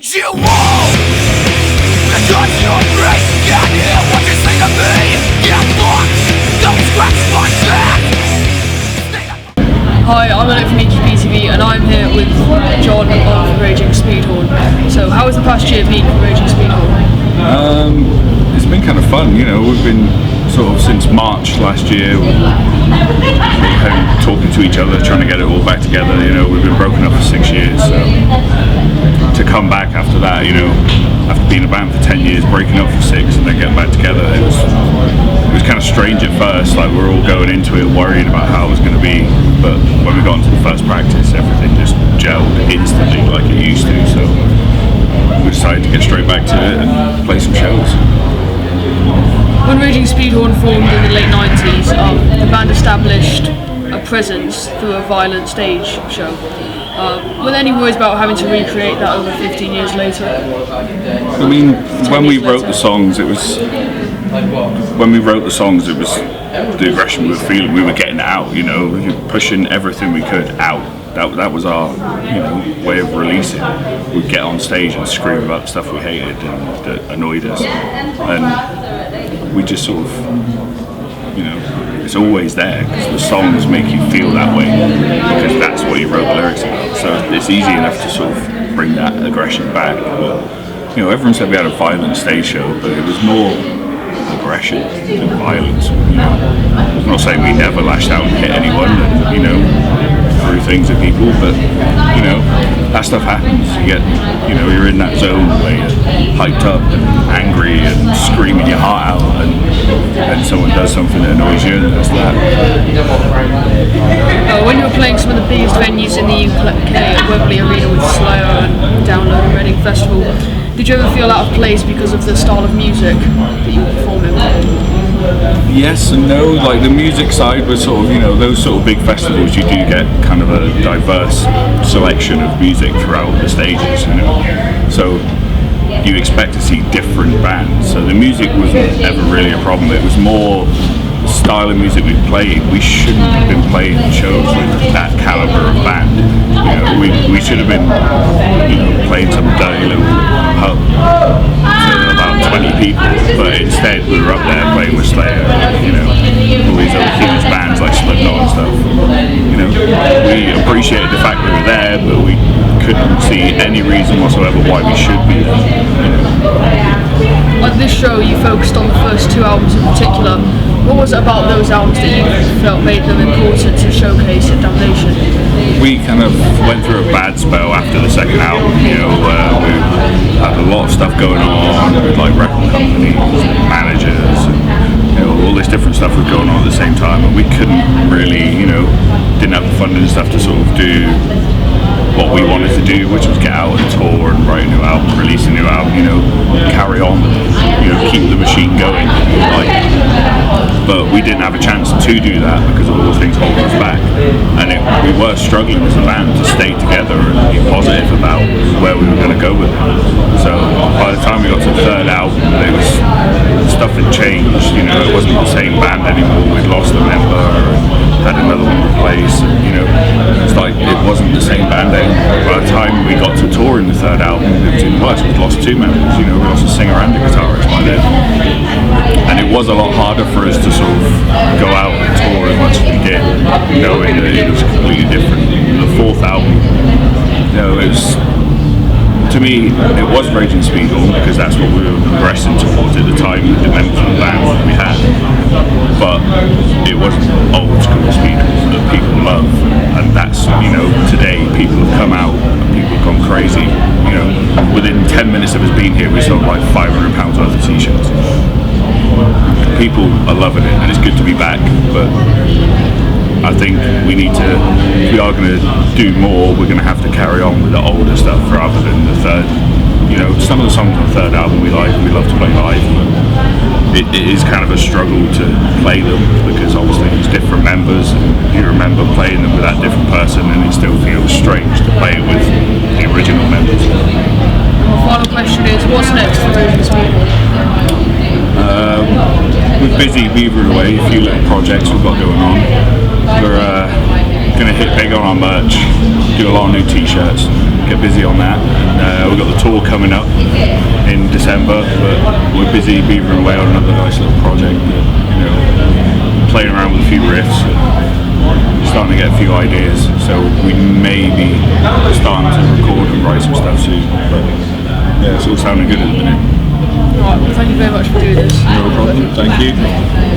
You won't, because your brain can't hear what you say to me. Get lost, don't scratch my back. Hi, I'm Alec from EQP and I'm here with John of Raging Speedhorn. So how has the past year been for Raging Speedhorn? It's been kind of fun, you know. We've been sort of since March last year talking to each other, trying to get it all back together. You know, we've been broken up for 6 years, so to come back after that, you know, after being a band for 10 years, breaking up for 6 and then getting back together, it was kind of strange at first. Like, we're all going into it worrying about how it was going to be, but when we got into the first practice, everything just gelled instantly like it used to. So we decided to get straight back to it and play some shows. When Raging Speedhorn formed in the late 90s, the band established a presence through a violent stage show. Were there any worries about having to recreate that over 15 years later? I mean, when we wrote the songs, it was the aggression we were feeling. We were getting it out, you know, we were pushing everything we could out. That was our, you know, way of releasing. We'd get on stage and scream about the stuff we hated and that annoyed us, and we just sort of, you know, it's always there because the songs make you feel that way because that's what you wrote the lyrics about. So it's easy enough to sort of bring that aggression back. But, you know, everyone said we had a violent stage show, but it was more aggression than violence. You know, I'm not saying we never lashed out and hit anyone, and, you know, threw things at people, but, you know, that stuff happens. You get, you know, you're in that zone where you're hyped up and angry and screaming your heart out, and someone does something that annoys you, and that's that. When you were playing some of the biggest venues in the UK at Wembley Arena with Slayer and Download and Reading Festival, did you ever feel out of place because of the style of music that you were performing? Yes and no. Like, the music side was sort of, you know, those sort of big festivals, you do get kind of a diverse selection of music throughout the stages, you know. So you expect to see different bands. So the music wasn't ever really a problem. It was more the style of music we played. We shouldn't have been playing shows with that caliber of band. You know, we should have been, you know, playing some dirty little pub for about 20 people, but instead we were up there playing with Slayer, you know, all these other huge bands like Slipknot and stuff. You know, we appreciated the fact we were there, but we couldn't see any reason whatsoever why we should be there. You know. On this show, you focused on the first 2 albums in particular. What was it about those albums that you felt made them important to showcase at Damnation? We kind of went through a bad spell after the second album, you know, we had a lot of stuff going on with, like, record companies and managers and, you know, all this different stuff was going on at the same time, and we couldn't really, you know, didn't have the funding and stuff to sort of do what we wanted to do, which was get out and tour and write a new album, release a new album, you know, carry on, you know, keep the machine going. Like, but we didn't have a chance to do that because of all the things holding us back, and we were struggling as a band to stay together and be positive about where we were going to go with it. So by the time we got to the third album, it was, stuff had changed, you know, it wasn't the same band anymore. We'd lost a member and had another one replaced, and, you know, it's like it wasn't the same band anymore. By the time we got to tour in the third album, it was even worse. We'd lost 2 members, you know, we lost a singer and a guitarist by then, and it was a lot harder for us to sort of go out and tour as much as we did, knowing that it was completely different. The fourth album, you know, it was, to me, it was Raging Speedhorn because that's what we were progressing towards at the time with the members of the band that we had, but it wasn't old school Speedhorn that people love, and that's, you know, today people have come out and people have gone crazy. You know, within 10 minutes of us being here, we sold like £500 worth of t-shirts. People are loving it, and it's good to be back, but I think we need to, if we are going to do more, we're going to have to carry on with the older stuff rather than the third. You know, some of the songs on the third album we love to play live, but it is kind of a struggle to play them because obviously it's different members, and you remember playing them with that different person and it still feels strange to play it with the original members. My final question is, what's next for Raging Speedhorn? We're busy beavering away, a few little projects we've got going on. We're going to hit big on our merch, do a lot of new t-shirts, get busy on that. And we've got the tour coming up in December, but we're busy beavering away on another nice little project. Playing around with a few riffs, and starting to get a few ideas. So we may be starting to record and write some stuff soon. But yeah, it's all sounding good at the minute. Alright, well, thank you very much for doing this. No problem. Thank you.